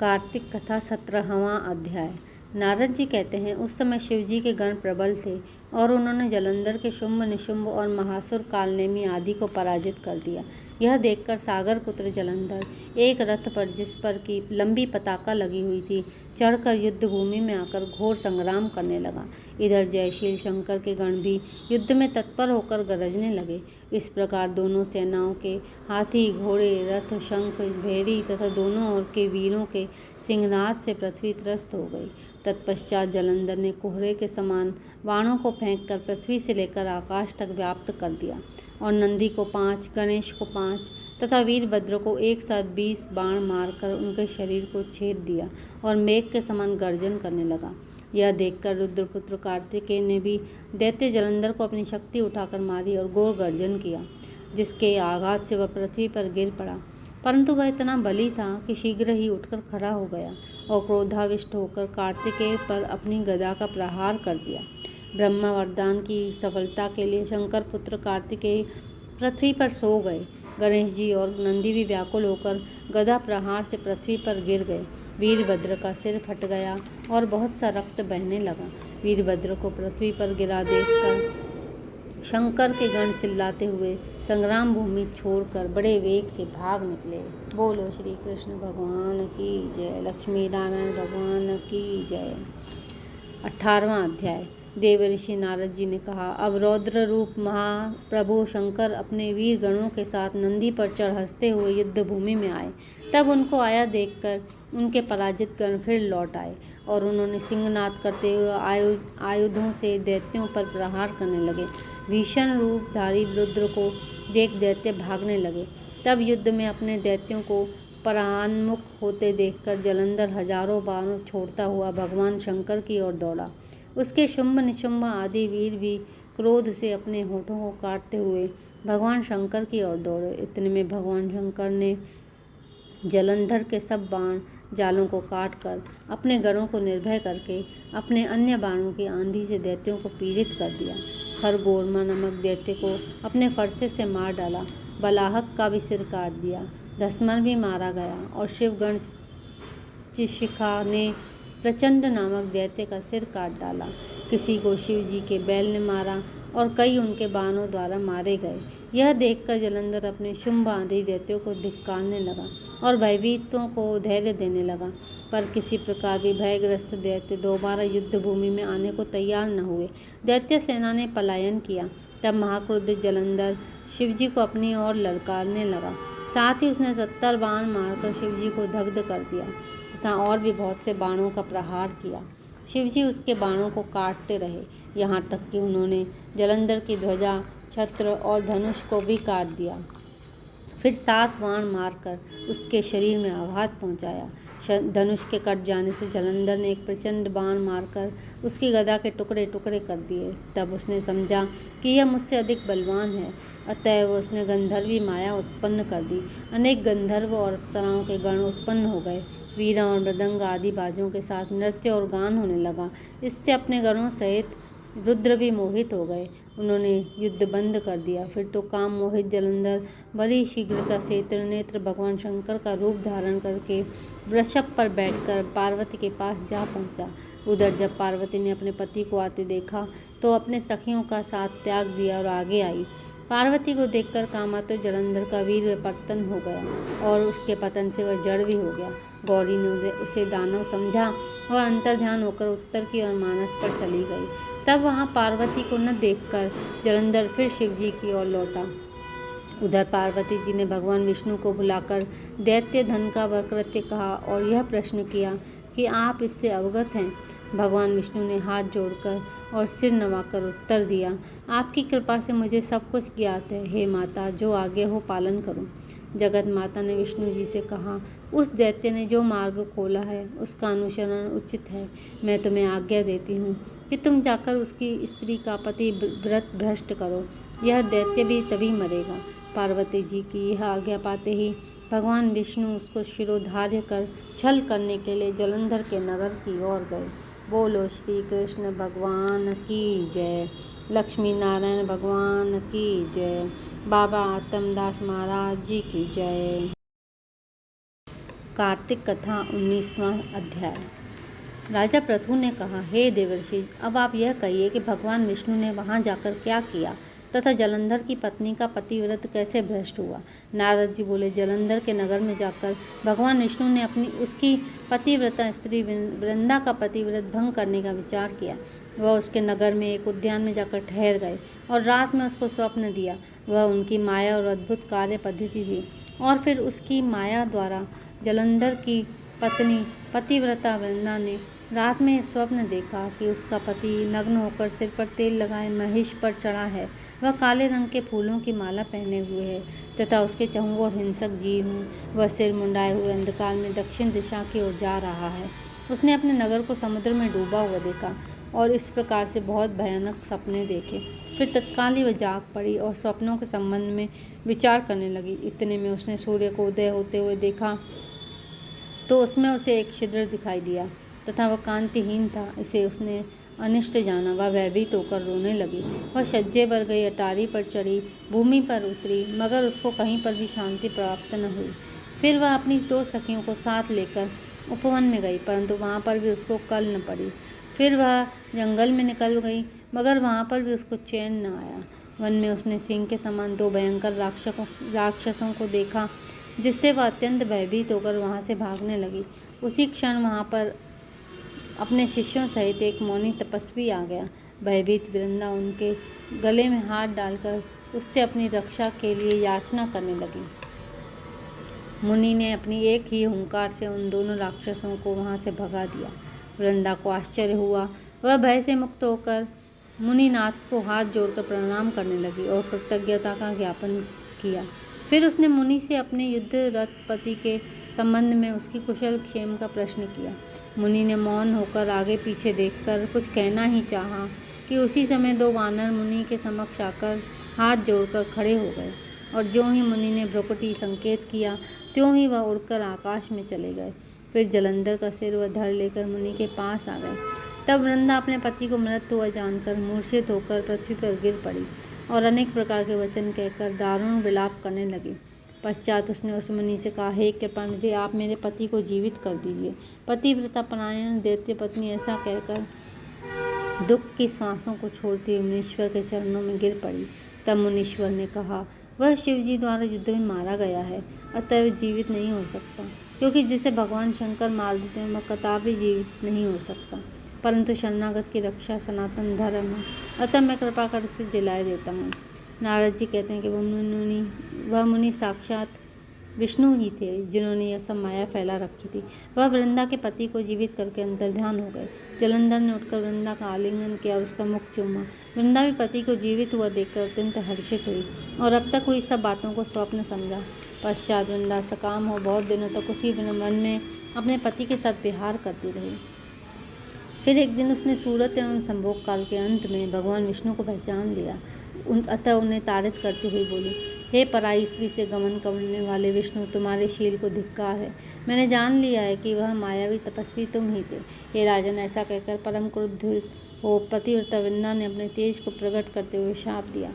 कार्तिक कथा 17वां अध्याय। नारद जी कहते हैं, उस समय शिव जी के गण प्रबल थे और उन्होंने जलंधर के शुंभ निशुंभ और महासुर कालनेमी आदि को पराजित कर दिया। यह देखकर सागर पुत्र जलंधर एक रथ पर, जिस पर की लंबी पताका लगी हुई थी, चढ़कर युद्ध भूमि में आकर घोर संग्राम करने लगा। इधर जयशील शंकर के गण भी युद्ध में तत्पर होकर गरजने लगे। इस प्रकार दोनों सेनाओं के हाथी, घोड़े, रथ, शंख, भेरी तथा दोनों ओर के वीरों के सिंहनाद से पृथ्वी त्रस्त हो गई। तत्पश्चात जलंधर ने कोहरे के समान बाणों को फेंककर पृथ्वी से लेकर आकाश तक व्याप्त कर दिया और नंदी को 5, गणेश को 5 तथा वीरभद्र को एक साथ 20 बाण मारकर उनके शरीर को छेद दिया और मेघ के समान गर्जन करने लगा। यह देखकर रुद्रपुत्र कार्तिकेय ने भी दैत्य जलंधर को अपनी शक्ति उठाकर मारी और घोर गर्जन किया, जिसके आघात से वह पृथ्वी पर गिर पड़ा। परंतु वह इतना बली था कि शीघ्र ही उठकर खड़ा हो गया और क्रोधाविष्ट होकर कार्तिकेय पर अपनी गदा का प्रहार कर दिया। ब्रह्मा वरदान की सफलता के लिए शंकर पुत्र कार्तिकेय पृथ्वी पर सो गए। गणेश जी और नंदी भी व्याकुल होकर गदा प्रहार से पृथ्वी पर गिर गए। वीरभद्र का सिर फट गया और बहुत सा रक्त बहने लगा। वीरभद्र को पृथ्वी पर गिरा देखकर शंकर के गण चिल्लाते हुए संग्राम भूमि छोड़कर बड़े वेग से भाग निकले। बोलो श्री कृष्ण भगवान की जय। लक्ष्मी नारायण भगवान की जय। 18वां अध्याय। देव ऋषि नारद जी ने कहा, अब रौद्र रूप महाप्रभु शंकर अपने वीर गणों के साथ नंदी पर चढ़ हंसते हुए युद्ध भूमि में आए। तब उनको आया देखकर उनके पराजित गण फिर लौट आए और उन्होंने सिंहनाद करते हुए आयुधों से दैत्यों पर प्रहार करने लगे। भीषण रूपधारी रुद्र को देख दैत्य भागने लगे। तब युद्ध में अपने दैत्यों को परान्मुख होते देखकर जलंधर हजारों बाण छोड़ता हुआ भगवान शंकर की ओर दौड़ा। उसके शुंभ निशुंभ आदि वीर भी क्रोध से अपने होठों को काटते हुए भगवान शंकर की ओर दौड़े। इतने में भगवान शंकर ने जलंधर के सब बाण जालों को काटकर अपने गणों को निर्भय करके अपने अन्य बाणों की आंधी से दैत्यों को पीड़ित कर दिया। खरगोरमा नामक दैत्य को अपने फरसे से मार डाला। बलाहक का भी सिर काट दिया। धस्मन भी मारा गया और शिवगण चिशिखा ने प्रचंड नामक दैत्य का सिर काट डाला। किसी को शिव जी के बैल ने मारा और कई उनके बाणों द्वारा मारे गए। यह देखकर जलंधर अपने शुंभ आदि दैत्यों को धिक्कारने लगा और भयभीतों को धैर्य देने लगा, पर किसी प्रकार भी भयग्रस्त दैत्य दोबारा युद्ध भूमि में आने को तैयार न हुए। दैत्य सेना ने पलायन किया। तब महाक्रुद्ध जलंधर शिवजी को अपनी ओर ललकारने लगा। साथ ही उसने 70 बाण मारकर शिवजी को दग्ध कर दिया तथा और भी बहुत से बाणों का प्रहार किया। शिवजी उसके बाणों को काटते रहे, यहाँ तक कि उन्होंने जलंधर की ध्वजा, छत्र और धनुष को भी काट दिया। फिर 7 बाण मारकर उसके शरीर में आघात पहुंचाया। धनुष के कट जाने से जलंधर ने एक प्रचंड बाण मारकर उसकी गदा के टुकड़े टुकड़े कर दिए। तब उसने समझा कि यह मुझसे अधिक बलवान है, अतएव उसने गंधर्वी माया उत्पन्न कर दी। अनेक गंधर्व और अप्सराओं के गण उत्पन्न हो गए। वीणा और मृदंग आदि बाजों के साथ नृत्य और गान होने लगा। इससे अपने गणों सहित रुद्र भी मोहित हो गए। उन्होंने युद्ध बंद कर दिया। फिर तो काम मोहित जलंधर बड़ी शीघ्रता से त्रिनेत्र भगवान शंकर का रूप धारण करके वृषभ पर बैठकर पार्वती के पास जा पहुंचा। उधर जब पार्वती ने अपने पति को आते देखा तो अपने सखियों का साथ त्याग दिया और आगे आई। पार्वती को देखकर कामातुर जलंधर का वीर पतन हो गया और उसके पतन से वह जड़ भी हो गया। गौरी ने उसे दानव समझा। वह अंतर्ध्यान होकर उत्तर की ओर मानस पर चली गई। तब वहाँ पार्वती को न देखकर जलंधर फिर शिवजी की ओर लौटा। उधर पार्वती जी ने भगवान विष्णु को बुलाकर दैत्य धन का वह कृत्य कहा और यह प्रश्न किया कि आप इससे अवगत हैं। भगवान विष्णु ने हाथ जोड़कर और सिर नवाकर उत्तर दिया, आपकी कृपा से मुझे सब कुछ ज्ञात है। हे माता, जो आगे हो पालन करो। जगत माता ने विष्णु जी से कहा, उस दैत्य ने जो मार्ग खोला है उसका अनुसरण उचित है। मैं तुम्हें आज्ञा देती हूँ कि तुम जाकर उसकी स्त्री का पति व्रत भ्रष्ट करो। यह दैत्य भी तभी मरेगा। पार्वती जी की यह आज्ञा पाते ही भगवान विष्णु उसको शिरोधार्य कर छल करने के लिए जलंधर के नगर की ओर गए। बोलो श्री कृष्ण भगवान की जय। लक्ष्मी नारायण भगवान की जय। बाबा आत्मदास महाराज जी की जय। कार्तिक कथा 19वां अध्याय। राजा पृथु ने कहा, हे देवर्षि, अब आप यह कहिए कि भगवान विष्णु ने वहां जाकर क्या किया तथा जलंधर की पत्नी का पतिव्रत कैसे भ्रष्ट हुआ। नारद जी बोले, जलंधर के नगर में जाकर भगवान विष्णु ने उसकी पतिव्रता स्त्री वृंदा का पतिव्रत भंग करने का विचार किया। वह उसके नगर में एक उद्यान में जाकर ठहर गए और रात में उसको स्वप्न दिया। वह उनकी माया और अद्भुत कार्य पद्धति थी। और फिर उसकी माया द्वारा जलंधर की पत्नी पतिव्रता वृंदा ने रात में स्वप्न देखा कि उसका पति नग्न होकर सिर पर तेल लगाए महिष पर चढ़ा है। वह काले रंग के फूलों की माला पहने हुए है तथा उसके चहुओर हिंसक जीव हैं। वह सिर मुंडाए हुए अंधकार में दक्षिण दिशा की ओर जा रहा है। उसने अपने नगर को समुद्र में डूबा हुआ देखा और इस प्रकार से बहुत भयानक सपने देखे। फिर तत्काल ही वह जाग पड़ी और स्वप्नों के संबंध में विचार करने लगी। इतने में उसने सूर्य को उदय होते हुए देखा तो उसमें उसे एक छिद्र दिखाई दिया तथा वह कांतिहीन था। इसे उसने अनिष्ट जाना। वह भयभीत होकर रोने लगी। वह शज्जे पर गई, अटारी पर चढ़ी, भूमि पर उतरी, मगर उसको कहीं पर भी शांति प्राप्त न हुई। फिर वह अपनी 2 सखियों को साथ लेकर उपवन में गई, परंतु वहाँ पर भी उसको कल न पड़ी। फिर वह जंगल में निकल गई, मगर वहाँ पर भी उसको चैन न आया। वन में उसने सिंह के समान 2 भयंकर राक्षसों को देखा, जिससे वह अत्यंत भयभीत होकर वहाँ से भागने लगी। उसी क्षण वहाँ पर अपने शिष्यों सहित एक मौनी तपस्वी आ गया। भयभीत वृंदा उनके गले में हाथ डालकर उससे अपनी रक्षा के लिए याचना करने लगी। मुनि ने अपनी एक ही हुंकार से उन दोनों राक्षसों को वहाँ से भगा दिया। वृंदा को आश्चर्य हुआ। वह भय से मुक्त होकर मुनिनाथ को हाथ जोड़कर प्रणाम करने लगी और कृतज्ञता का ज्ञापन किया। फिर उसने मुनि से अपने युद्धरत पति के संबंध में उसकी कुशल क्षेम का प्रश्न किया। मुनि ने मौन होकर आगे पीछे देखकर कुछ कहना ही चाहा कि उसी समय 2 वानर मुनि के समक्ष आकर हाथ जोड़कर खड़े हो गए और ज्यों ही मुनि ने भ्रुकुटी संकेत किया त्यों ही वह उड़कर आकाश में चले गए। फिर जलंधर का सिर वह धड़ लेकर मुनि के पास आ गए। तब वृंदा अपने पति को मृत हुआ जानकर मूर्छित होकर पृथ्वी पर गिर पड़ी और अनेक प्रकार के वचन कहकर दारुण विलाप करने लगी। पश्चात उसने उस मुनि से कहा, हे कृपानिधि, आप मेरे पति को जीवित कर दीजिए। पतिव्रता परायण दैत्य पत्नी ऐसा कहकर दुख की श्वासों को छोड़ती हुई मुनीश्वर के चरणों में गिर पड़ी। तब मुनीश्वर ने कहा, वह शिवजी द्वारा युद्ध में मारा गया है, अतः जीवित नहीं हो सकता, क्योंकि जिसे भगवान शंकर मार देते हैं वह कदापि जीवित नहीं हो सकता। परंतु शरणागत की रक्षा सनातन धर्म है, अतः मैं कृपा कर इसे जिलाए देता हूँ। नारद जी कहते हैं कि वह मुनि साक्षात विष्णु ही थे, जिन्होंने यह सब माया फैला रखी थी। वह वृंदा के पति को जीवित करके अंतर्ध्यान हो गए। जलंधर ने उठकर वृंदा का आलिंगन किया और उसका मुख चूमा। वृंदा भी पति को जीवित हुआ देखकर अत्यंत हर्षित हुई और अब तक हुई सब बातों को स्वप्न समझा। पश्चात वृंदा सकाम हो बहुत दिनों तक उसी वन में अपने पति के साथ विहार करती रही। फिर एक दिन उसने सूरत एवं संभोग काल के अंत में भगवान विष्णु को पहचान लिया। अतः उन्हें ताड़ित करती हुई बोली, हे पराई स्त्री से गमन करने वाले विष्णु, तुम्हारे शील को धिक्कार है। मैंने जान लिया है कि वह मायावी तपस्वी तुम ही थे। हे राजन, ऐसा कहकर परम क्रुद्ध हो पतिव्रता वृंदा ने अपने तेज को प्रकट करते हुए शाप दिया।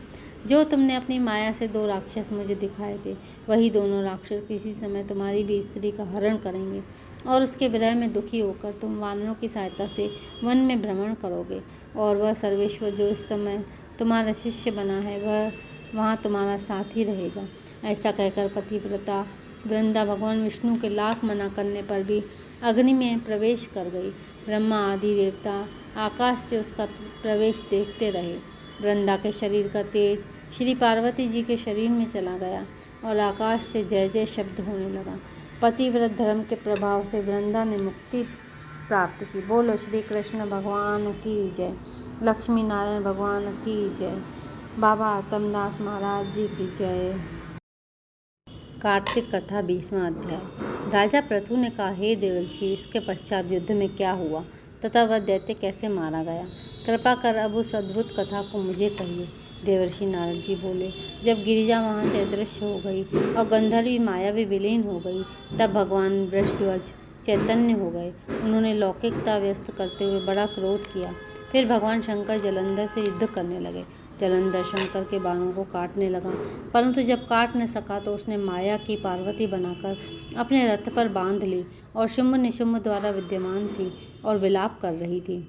जो तुमने अपनी माया से 2 राक्षस मुझे दिखाए थे, वही दोनों राक्षस किसी समय तुम्हारी भी स्त्री का हरण करेंगे और उसके विरह में दुखी होकर तुम वानरों की सहायता से वन में भ्रमण करोगे और वह सर्वेश्वर जो इस समय तुम्हारा शिष्य बना है वह वहाँ तुम्हारा साथ ही रहेगा। ऐसा कहकर पतिव्रता वृंदा भगवान विष्णु के लाख मना करने पर भी अग्नि में प्रवेश कर गई। ब्रह्मा आदि देवता आकाश से उसका प्रवेश देखते रहे। वृंदा के शरीर का तेज श्री पार्वती जी के शरीर में चला गया और आकाश से जय जय शब्द होने लगा। पतिव्रत धर्म के प्रभाव से वृंदा ने मुक्ति प्राप्त की। बोलो श्री कृष्ण भगवान की जय, लक्ष्मी नारायण भगवान की जय, बाबा आत्मदास महाराज जी की जय। कार्तिक कथा 20वां अध्याय। राजा पृथु ने कहा, हे देवर्षि, इसके पश्चात युद्ध में क्या हुआ तथा वह दैत्य कैसे मारा गया? कृपा कर अब उस अद्भुत कथा को मुझे कहिए। देवर्षि नारद जी बोले, जब गिरिजा वहाँ से अदृश्य हो गई और गंधर्वी माया भी विलीन हो गई, तब भगवान वृषध्वज चैतन्य हो गए। उन्होंने लौकिकता व्यस्त करते हुए बड़ा क्रोध किया। फिर भगवान शंकर जलंधर से युद्ध करने लगे जलंधर शंकर के बालों को काटने लगा, परंतु जब काट न सका तो उसने माया की पार्वती बनाकर अपने रथ पर बांध ली और शुंभ निशुंभ द्वारा विद्यमान थी और विलाप कर रही थी।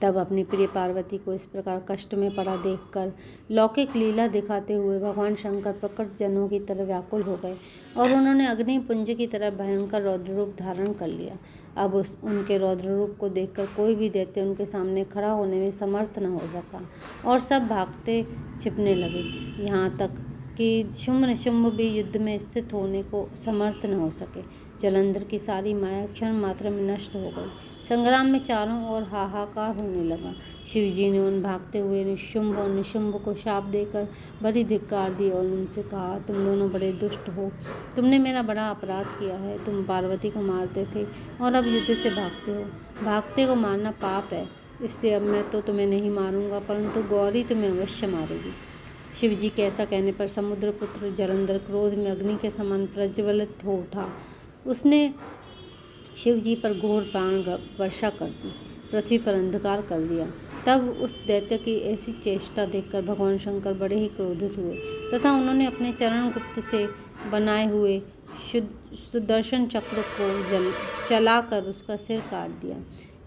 तब अपनी प्रिय पार्वती को इस प्रकार कष्ट में पड़ा देखकर लौकिक लीला दिखाते हुए भगवान शंकर प्रकट जनों की तरह व्याकुल हो गए और उन्होंने अग्निपुंज की तरह भयंकर रौद्र रूप धारण कर लिया। अब उनके रौद्र रूप को देखकर कोई भी दैत्य उनके सामने खड़ा होने में समर्थ न हो सका और सब भागते छिपने लगे, यहाँ तक कि शुंभ निशुंभ भी युद्ध में स्थित होने को समर्थ न हो सके। जलंधर की सारी माया क्षण मात्र में नष्ट हो गई। संग्राम में चारों ओर हाहाकार होने लगा। शिवजी ने उन भागते हुए शुंभ और निशुंभ को शाप देकर बड़ी धिक्कार दी और उनसे कहा, तुम दोनों बड़े दुष्ट हो, तुमने मेरा बड़ा अपराध किया है। तुम पार्वती को मारते थे और अब युद्ध से भागते हो। भागते को मारना पाप है, इससे अब मैं तो तुम्हें नहीं मारूंगा, परंतु गौरी तुम्हें अवश्य मारेगी। शिवजी के ऐसा कहने पर समुद्रपुत्र जलंधर क्रोध में अग्नि के समान प्रज्वलित हो उठा। उसने शिवजी पर घोर प्राण वर्षा कर दी, पृथ्वी पर अंधकार कर दिया। तब उस दैत्य की ऐसी चेष्टा देखकर भगवान शंकर बड़े ही क्रोधित हुए तथा उन्होंने अपने चरण गुप्त से बनाए हुए सुदर्शन चक्र को चलाकर उसका सिर काट दिया।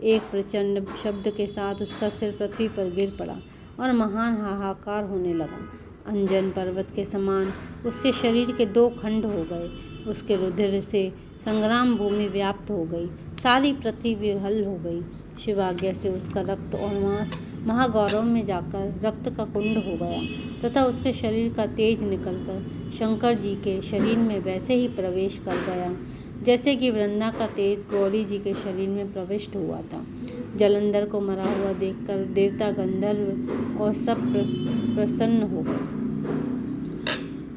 एक प्रचंड शब्द के साथ उसका सिर पृथ्वी पर गिर पड़ा और महान हाहाकार होने लगा। अंजन पर्वत के समान उसके शरीर के 2 खंड हो गए। उसके रुधिर से संग्राम भूमि व्याप्त हो गई, सारी पृथ्वी विहल हो गई। शिवाज्ञा से उसका रक्त और मांस महागौरव में जाकर रक्त का कुंड हो गया तथा उसके शरीर का तेज निकलकर शंकर जी के शरीर में वैसे ही प्रवेश कर गया जैसे कि वृंदा का तेज गौरी जी के शरीर में प्रविष्ट हुआ था। जलंधर को मरा हुआ देखकर देवता गंधर्व और सब प्रसन्न हो गए।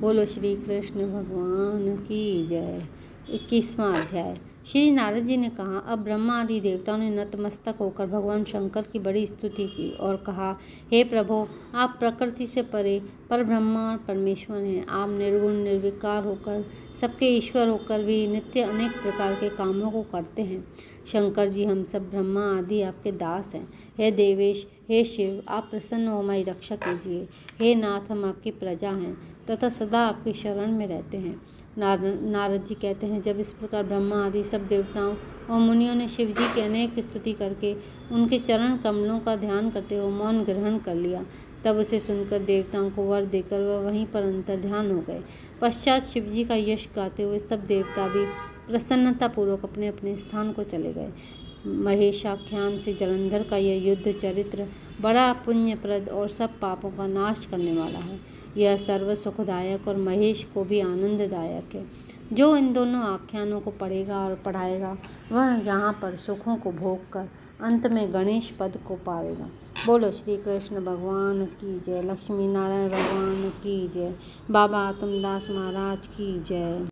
बोलो श्री कृष्ण भगवान की जय। 21वां अध्याय। श्री नारद जी ने कहा, अब ब्रह्मा आदि देवताओं ने नतमस्तक होकर भगवान शंकर की बड़ी स्तुति की और कहा, हे प्रभो, आप प्रकृति से परे पर ब्रह्मा और परमेश्वर हैं। आप निर्गुण निर्विकार होकर सबके ईश्वर होकर भी नित्य अनेक प्रकार के कामों को करते हैं। शंकर जी, हम सब ब्रह्मा आदि आपके दास हैं। हे देवेश, हे शिव, आप प्रसन्न हो हमारी रक्षा कीजिए। हे नाथ, हम आपकी प्रजा हैं तथा सदा आपकी शरण में रहते हैं। नारद जी कहते हैं, जब इस प्रकार ब्रह्मा आदि सब देवताओं और मुनियों ने शिव जी की अनेक स्तुति करके उनके चरण कमलों का ध्यान करते हुए मौन ग्रहण कर लिया, तब उसे सुनकर देवताओं को वर देकर वह वहीं पर अंतर्ध्यान हो गए। पश्चात शिव जी का यश गाते हुए सब देवता भी प्रसन्नतापूर्वक अपने अपने स्थान को चले गए। महेशाख्यान से जलंधर का यह युद्ध चरित्र बड़ा पुण्यप्रद और सब पापों का नाश करने वाला है। यह सर्व सुखदायक और महेश को भी आनंददायक है। जो इन दोनों आख्यानों को पढ़ेगा और पढ़ाएगा वह यहाँ पर सुखों को भोग कर अंत में गणेश पद को पावेगा। बोलो श्री कृष्ण भगवान की जय। लक्ष्मी नारायण भगवान की जय। बाबा आत्मदास महाराज की जय।